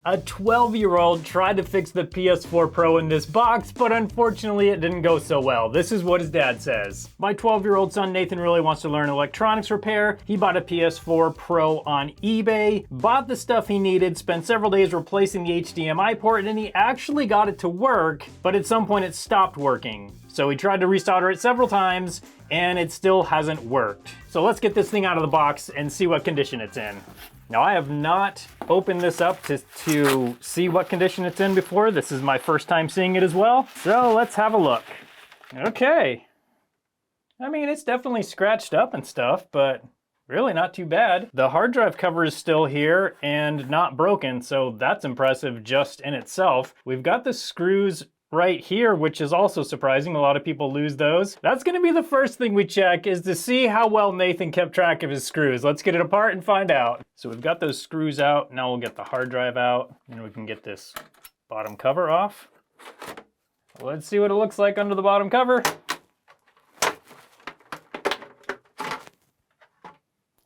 A 12-year-old tried to fix the PS4 Pro in this box, but unfortunately it didn't go so well. This is what his dad says. My 12-year-old son Nathan really wants to learn electronics repair. He bought a PS4 Pro on eBay, bought the stuff he needed, spent several days replacing the HDMI port, and he actually got it to work, but at some point it stopped working. So he tried to resolder it several times, and it still hasn't worked. So let's get this thing out of the box and see what condition it's in. Now, I have not opened this up to see what condition it's in before. This is my first time seeing it as well. So let's have a look. Okay. I mean, it's definitely scratched up and stuff, but really not too bad. The hard drive cover is still here and not broken, so that's impressive just in itself. We've got the screws right here, which is also surprising. A lot of people lose those. That's gonna be the first thing we check, is to see how well Nathan kept track of his screws. Let's get it apart and find out. So we've got those screws out. Now we'll get the hard drive out and we can get this bottom cover off. Let's see what it looks like under the bottom cover.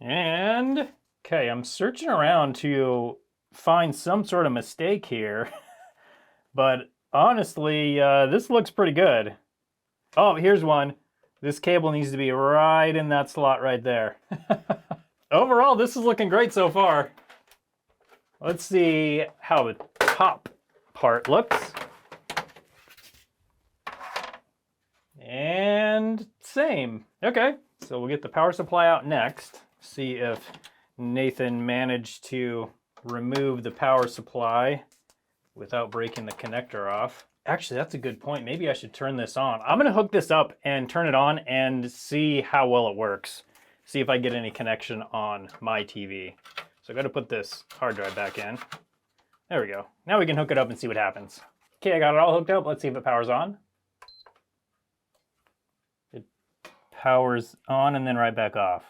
And, okay, I'm searching around to find some sort of mistake here, but honestly, this looks pretty good. Oh, here's one. This cable needs to be right in that slot right there. Overall, this is looking great so far. Let's see how the top part looks. And same. Okay, so we'll get the power supply out next. See if Nathan managed to remove the power supply without breaking the connector off. Actually, that's a good point. Maybe I should turn this on. I'm gonna hook this up and turn it on and see how well it works. See if I get any connection on my TV. So I gotta put this hard drive back in. There we go. Now we can hook it up and see what happens. Okay, I got it all hooked up. Let's see if it powers on. It powers on and then right back off.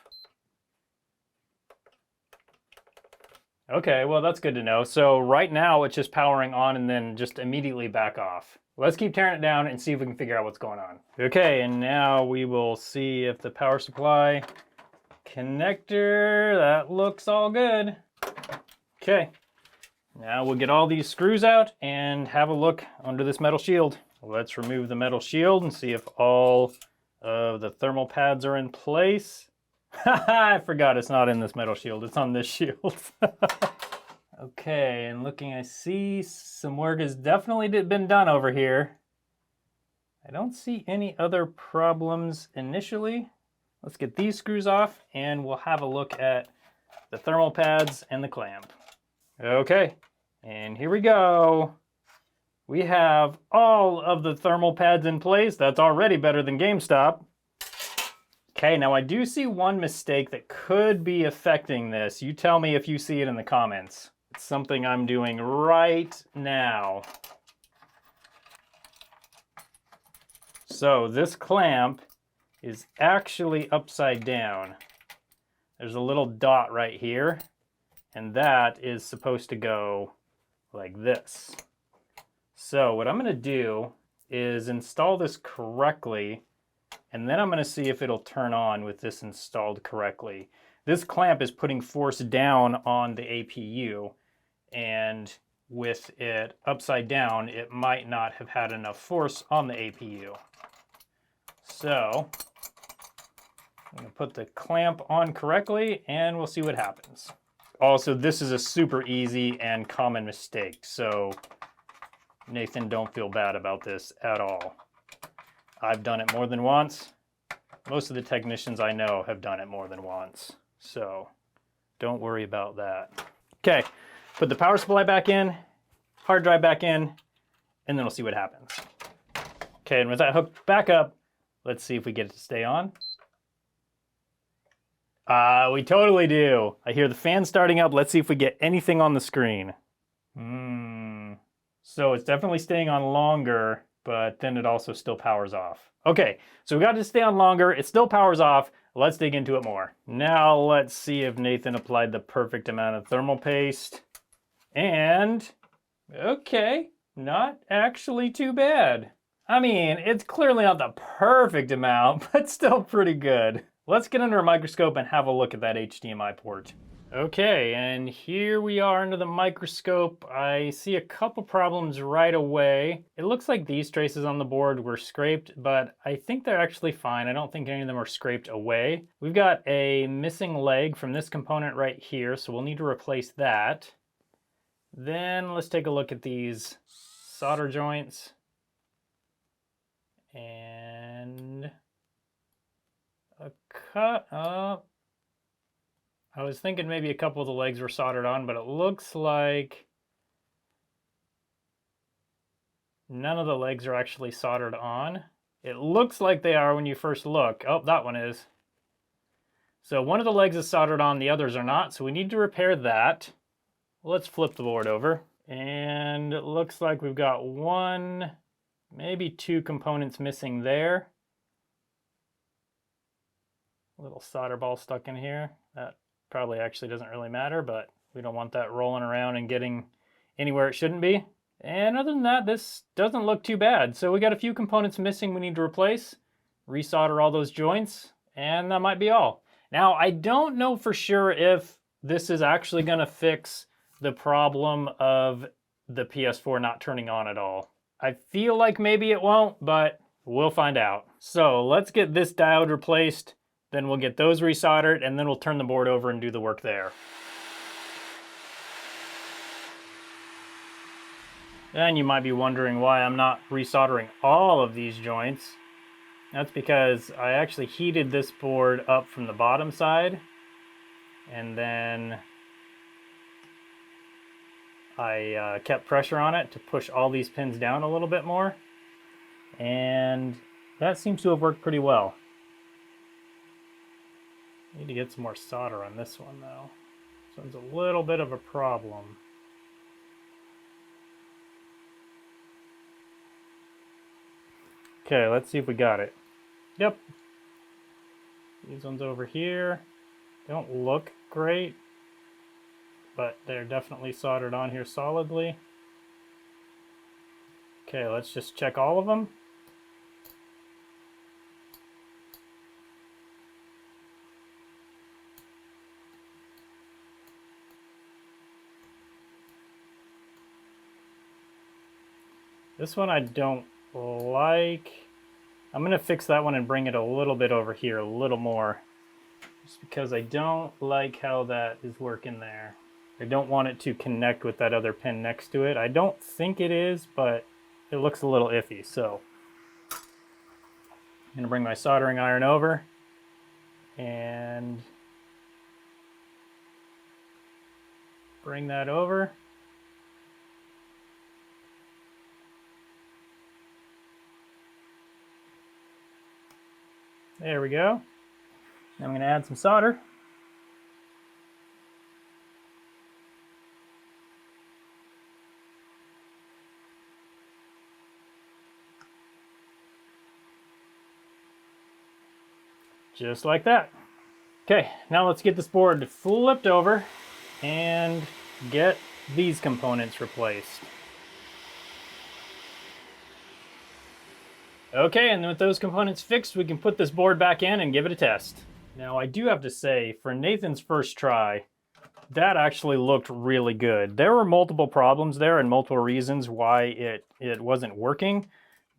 Okay, well that's good to know. So right now it's just powering on and then just immediately back off. Let's keep tearing it down and see if we can figure out what's going on. Okay, and now we will see if the power supply connector, that looks all good. Okay, now we'll get all these screws out and have a look under this metal shield. Let's remove the metal shield and see if all of the thermal pads are in place. I forgot it's not in this metal shield, it's on this shield. Okay, and looking, I see some work has definitely been done over here. I don't see any other problems initially. Let's get these screws off and we'll have a look at the thermal pads and the clamp. Okay, and here we go. We have all of the thermal pads in place. That's already better than GameStop. Okay, now I do see one mistake that could be affecting this. You tell me if you see it in the comments. It's something I'm doing right now. So this clamp is actually upside down. There's a little dot right here, and that is supposed to go like this. So what I'm gonna do is install this correctly, and then I'm gonna see if it'll turn on with this installed correctly. This clamp is putting force down on the APU, and with it upside down, it might not have had enough force on the APU. So I'm gonna put the clamp on correctly and we'll see what happens. Also, this is a super easy and common mistake, so Nathan, don't feel bad about this at all. I've done it more than once. Most of the technicians I know have done it more than once. So don't worry about that. Okay, put the power supply back in, hard drive back in, and then we'll see what happens. Okay, and with that hooked back up, let's see if we get it to stay on. We totally do. I hear the fan starting up. Let's see if we get anything on the screen. So it's definitely staying on longer, but then it also still powers off. Okay, so we got it to stay on longer, it still powers off. Let's dig into it more. Now let's see if Nathan applied the perfect amount of thermal paste. And, okay, not actually too bad. I mean, it's clearly not the perfect amount, but still pretty good. Let's get under a microscope and have a look at that HDMI port. Okay, and here we are under the microscope. I see a couple problems right away. It looks like these traces on the board were scraped, but I think they're actually fine. I don't think any of them are scraped away. We've got a missing leg from this component right here, so we'll need to replace that. Then let's take a look at these solder joints. And a cut up. I was thinking maybe a couple of the legs were soldered on, but it looks like none of the legs are actually soldered on. It looks like they are when you first look. Oh, that one is. So one of the legs is soldered on, the others are not, so we need to repair that. Let's flip the board over. And it looks like we've got one, maybe two components missing there. A little solder ball stuck in here. That probably actually doesn't really matter, but we don't want that rolling around and getting anywhere it shouldn't be. And other than that, this doesn't look too bad. So we got a few components missing we need to replace, resolder all those joints, and that might be all. Now, I don't know for sure if this is actually gonna fix the problem of the PS4 not turning on at all. I feel like maybe it won't, but we'll find out. So let's get this diode replaced. Then we'll get those resoldered, and then we'll turn the board over and do the work there. And you might be wondering why I'm not resoldering all of these joints. That's because I actually heated this board up from the bottom side, and then I kept pressure on it to push all these pins down a little bit more, and that seems to have worked pretty well. Need to get some more solder on this one though. This one's a little bit of a problem. Okay, let's see if we got it. Yep. These ones over here don't look great, but they're definitely soldered on here solidly. Okay, let's just check all of them. This one I don't like. I'm gonna fix that one and bring it a little bit over here, a little more. Just because I don't like how that is working there. I don't want it to connect with that other pin next to it. I don't think it is, but it looks a little iffy, so. I'm gonna bring my soldering iron over and bring that over. There we go. Now I'm going to add some solder. Just like that. Okay, now let's get this board flipped over and get these components replaced. Okay, and with those components fixed, we can put this board back in and give it a test. Now, I do have to say, for Nathan's first try, that actually looked really good. There were multiple problems there and multiple reasons why it wasn't working,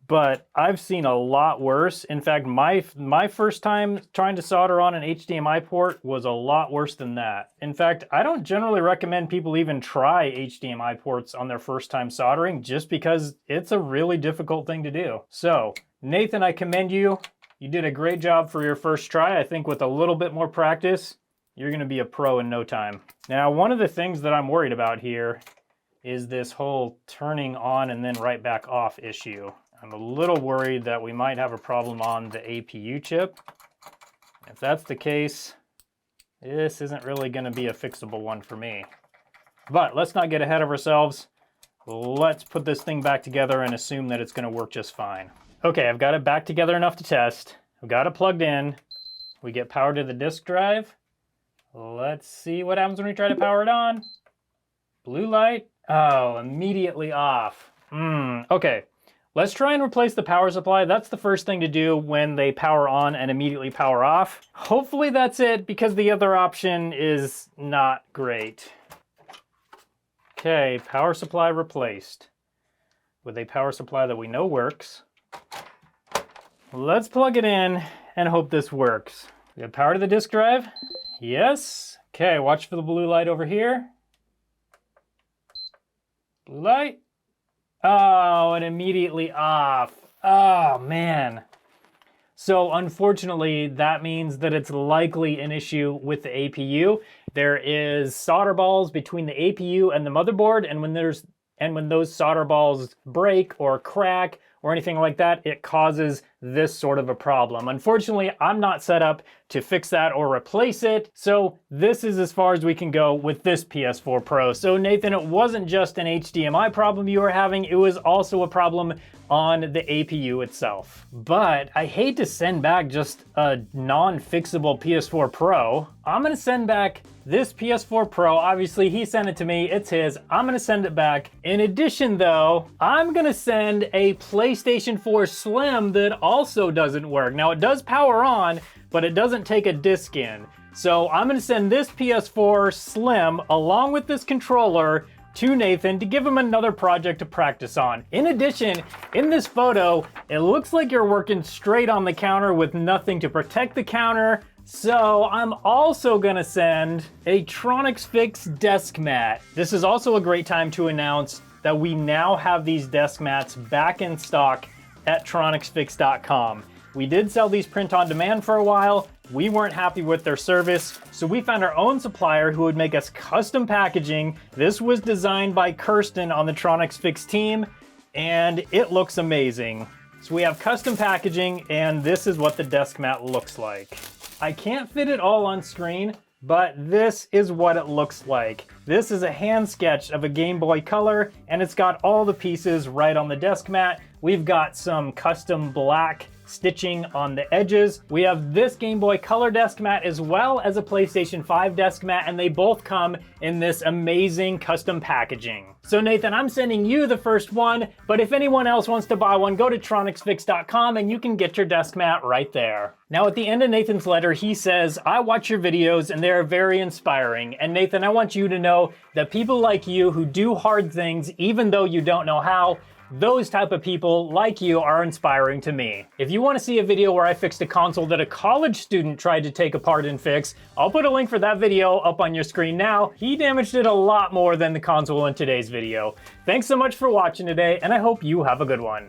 but I've seen a lot worse. In fact, my first time trying to solder on an HDMI port was a lot worse than that. In fact, I don't generally recommend people even try HDMI ports on their first time soldering just because it's a really difficult thing to do. So, Nathan, I commend you. You did a great job for your first try. I think with a little bit more practice, you're gonna be a pro in no time. Now, one of the things that I'm worried about here is this whole turning on and then right back off issue. I'm a little worried that we might have a problem on the APU chip. If that's the case, this isn't really gonna be a fixable one for me. But let's not get ahead of ourselves. Let's put this thing back together and assume that it's gonna work just fine. Okay, I've got it back together enough to test. I've got it plugged in. We get power to the disk drive. Let's see what happens when we try to power it on. Blue light. Oh, immediately off. Okay. Let's try and replace the power supply. That's the first thing to do when they power on and immediately power off. Hopefully that's it, because the other option is not great. Okay, power supply replaced with a power supply that we know works. Let's plug it in and hope this works. We have power to the disk drive. Yes. Okay, watch for the blue light over here. Blue light. Oh, and immediately off. Oh, man. So unfortunately, that means that it's likely an issue with the APU. There is solder balls between the APU and the motherboard, and when those solder balls break or crack or anything like that, it causes this sort of a problem. Unfortunately, I'm not set up to fix that or replace it, so this is as far as we can go with this PS4 Pro. So Nathan, it wasn't just an HDMI problem you were having, it was also a problem on the APU itself. But I hate to send back just a non-fixable PS4 Pro. I'm gonna send back this PS4 Pro. Obviously, he sent it to me, it's his. I'm gonna send it back. In addition though, I'm gonna send a PlayStation 4 Slim that also doesn't work. Now it does power on, but it doesn't take a disc in. So I'm gonna send this PS4 Slim along with this controller to Nathan to give him another project to practice on. In addition, in this photo, it looks like you're working straight on the counter with nothing to protect the counter. So I'm also gonna send a TronicsFix desk mat. This is also a great time to announce that we now have these desk mats back in stock at TronicsFix.com. We did sell these print on demand for a while. We weren't happy with their service, so we found our own supplier who would make us custom packaging. This was designed by Kirsten on the TronicsFix team, and it looks amazing. So we have custom packaging, and this is what the desk mat looks like. I can't fit it all on screen, but this is what it looks like. This is a hand sketch of a Game Boy Color, and it's got all the pieces right on the desk mat. We've got some custom black stitching on the edges. We have this Game Boy Color desk mat as well as a PlayStation 5 desk mat, and they both come in this amazing custom packaging. So Nathan, I'm sending you the first one, but if anyone else wants to buy one, go to TronicsFix.com and you can get your desk mat right there. Now at the end of Nathan's letter, he says, I watch your videos and they are very inspiring. And Nathan, I want you to know that people like you who do hard things, even though you don't know how, those type of people like you are inspiring to me. If you want to see a video where I fixed a console that a college student tried to take apart and fix, I'll put a link for that video up on your screen now. He damaged it a lot more than the console in today's video. Thanks so much for watching today, and I hope you have a good one.